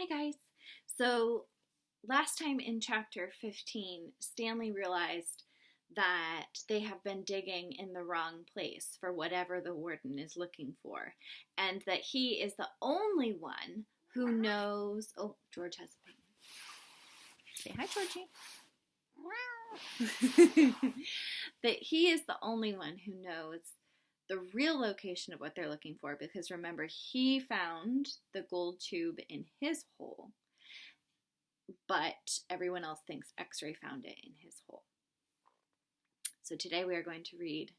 Hi guys. So last time in chapter 15, Stanley realized that they have been digging in the wrong place for whatever the warden is looking for, and that he is the only one who knows. Oh, George has a pain. Say hi, Georgie. That he is the only one who knows the real location of what they're looking for, because remember, he found the gold tube in his hole, but everyone else thinks X-Ray found it in his hole. So today we are going to read,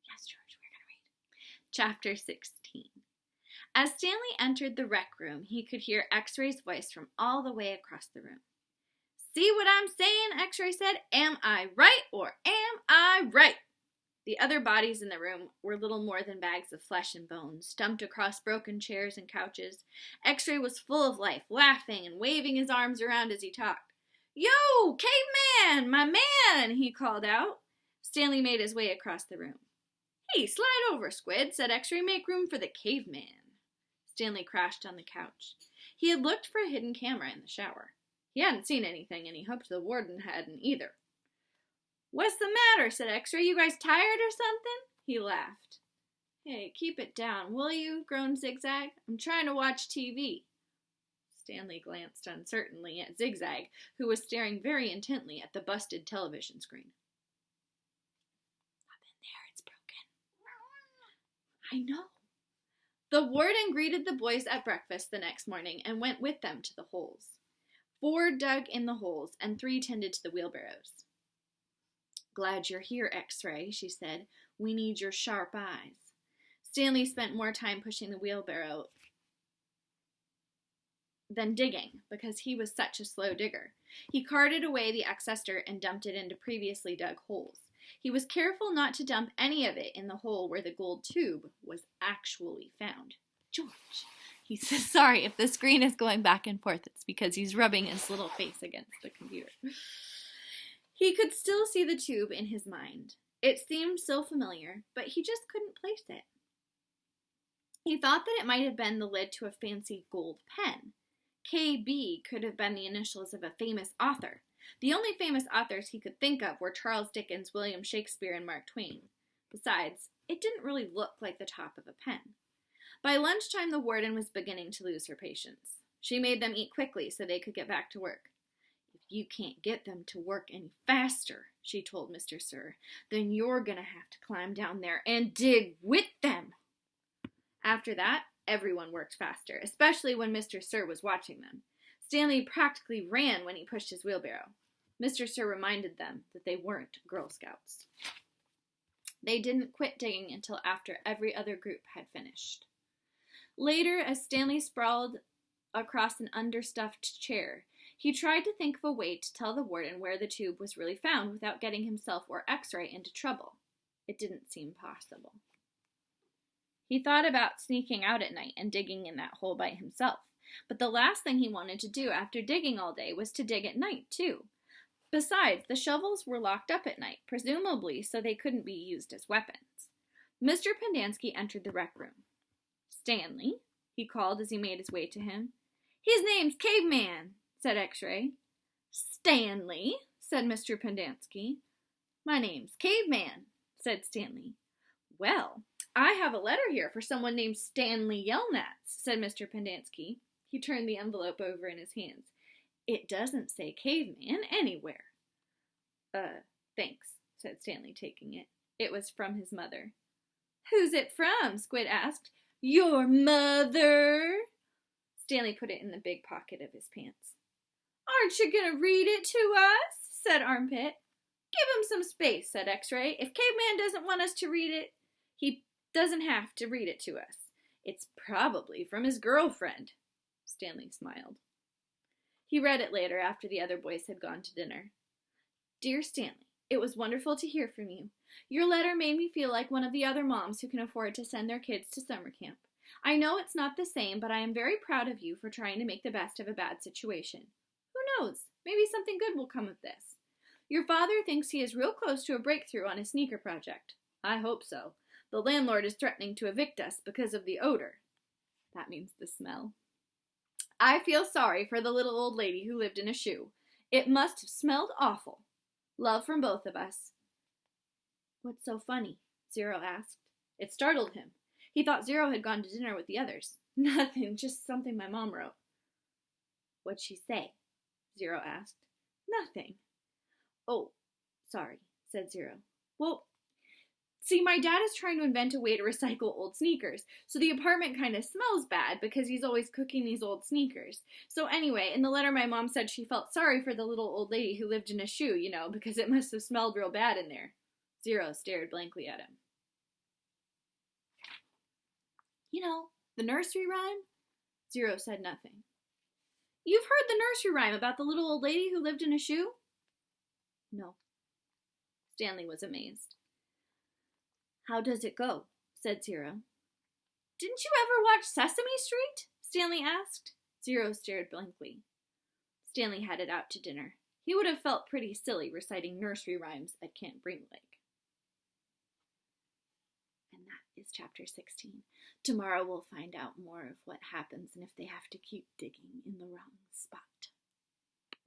yes, George, we're going to read chapter 16. As Stanley entered the rec room, he could hear X-Ray's voice from all the way across the room. "See what I'm saying?" X-Ray said. "Am I right or am I right?" The other bodies in the room were little more than bags of flesh and bones, dumped across broken chairs and couches. X-Ray was full of life, laughing and waving his arms around as he talked. "Yo, caveman, my man," he called out. Stanley made his way across the room. "Hey, slide over, Squid," said X-Ray. "Make room for the caveman." Stanley crashed on the couch. He had looked for a hidden camera in the shower. He hadn't seen anything, and he hoped the warden hadn't either. "What's the matter?" said X-Ray. "You guys tired or something?" He laughed. "Hey, keep it down, will you?" groaned Zigzag. "I'm trying to watch TV." Stanley glanced uncertainly at Zigzag, who was staring very intently at the busted television screen. "Up in there, it's broken." "I know." The warden greeted the boys at breakfast the next morning and went with them to the holes. 4 dug in the holes, and 3 tended to the wheelbarrows. "Glad you're here, X-Ray," she said. "We need your sharp eyes." Stanley spent more time pushing the wheelbarrow than digging, because he was such a slow digger. He carted away the excess dirt and dumped it into previously dug holes. He was careful not to dump any of it in the hole where the gold tube was actually found. "George," he said, sorry if the screen is going back and forth, it's because he's rubbing his little face against the computer. He could still see the tube in his mind. It seemed so familiar, but he just couldn't place it. He thought that it might have been the lid to a fancy gold pen. KB could have been the initials of a famous author. The only famous authors he could think of were Charles Dickens, William Shakespeare, and Mark Twain. Besides, it didn't really look like the top of a pen. By lunchtime, the warden was beginning to lose her patience. She made them eat quickly so they could get back to work. "If you can't get them to work any faster," she told Mr. Sir, "then you're going to have to climb down there and dig with them." After that, everyone worked faster, especially when Mr. Sir was watching them. Stanley practically ran when he pushed his wheelbarrow. Mr. Sir reminded them that they weren't Girl Scouts. They didn't quit digging until after every other group had finished. Later, as Stanley sprawled across an understuffed chair, he tried to think of a way to tell the warden where the tube was really found without getting himself or X-Ray into trouble. It didn't seem possible. He thought about sneaking out at night and digging in that hole by himself, but the last thing he wanted to do after digging all day was to dig at night, too. Besides, the shovels were locked up at night, presumably so they couldn't be used as weapons. Mr. Pendanski entered the rec room. "Stanley," he called as he made his way to him. "His name's Caveman," said X-Ray. "Stanley," said Mr. Pendanski. "My name's Caveman," said Stanley. "Well, I have a letter here for someone named Stanley Yelnats," said Mr. Pendanski. He turned the envelope over in his hands. "It doesn't say Caveman anywhere." Thanks," said Stanley, taking it. It was from his mother. "Who's it from?" Squid asked. "Your mother." Stanley put it in the big pocket of his pants. "Aren't you going to read it to us?" said Armpit. "Give him some space," said X-Ray. "If Caveman doesn't want us to read it, he doesn't have to read it to us. It's probably from his girlfriend." Stanley smiled. He read it later after the other boys had gone to dinner. "Dear Stanley, it was wonderful to hear from you. Your letter made me feel like one of the other moms who can afford to send their kids to summer camp. I know it's not the same, but I am very proud of you for trying to make the best of a bad situation. Who knows? Maybe something good will come of this. Your father thinks he is real close to a breakthrough on his sneaker project. I hope so. The landlord is threatening to evict us because of the odor." That means the smell. I feel sorry for the little old lady who lived in a shoe. It must have smelled awful. Love from both of us. What's so funny? Zero asked. It startled him. He thought Zero had gone to dinner with the others. Nothing, just something my mom wrote. What'd she say? Zero asked. Nothing. Oh, sorry, said Zero. Well, see, my dad is trying to invent a way to recycle old sneakers, so the apartment kind of smells bad because he's always cooking these old sneakers. So anyway, in the letter my mom said she felt sorry for the little old lady who lived in a shoe, because it must have smelled real bad in there. Zero stared blankly at him. The nursery rhyme? Zero said nothing. You've heard the nursery rhyme about the little old lady who lived in a shoe? No. Stanley was amazed. How does it go? Said Zero. Didn't you ever watch Sesame Street? Stanley asked. Zero stared blankly. Stanley headed out to dinner. He would have felt pretty silly reciting nursery rhymes at Camp Breen Lake. And that is chapter 16. Tomorrow we'll find out more of what happens and if they have to keep digging in the wrong spot.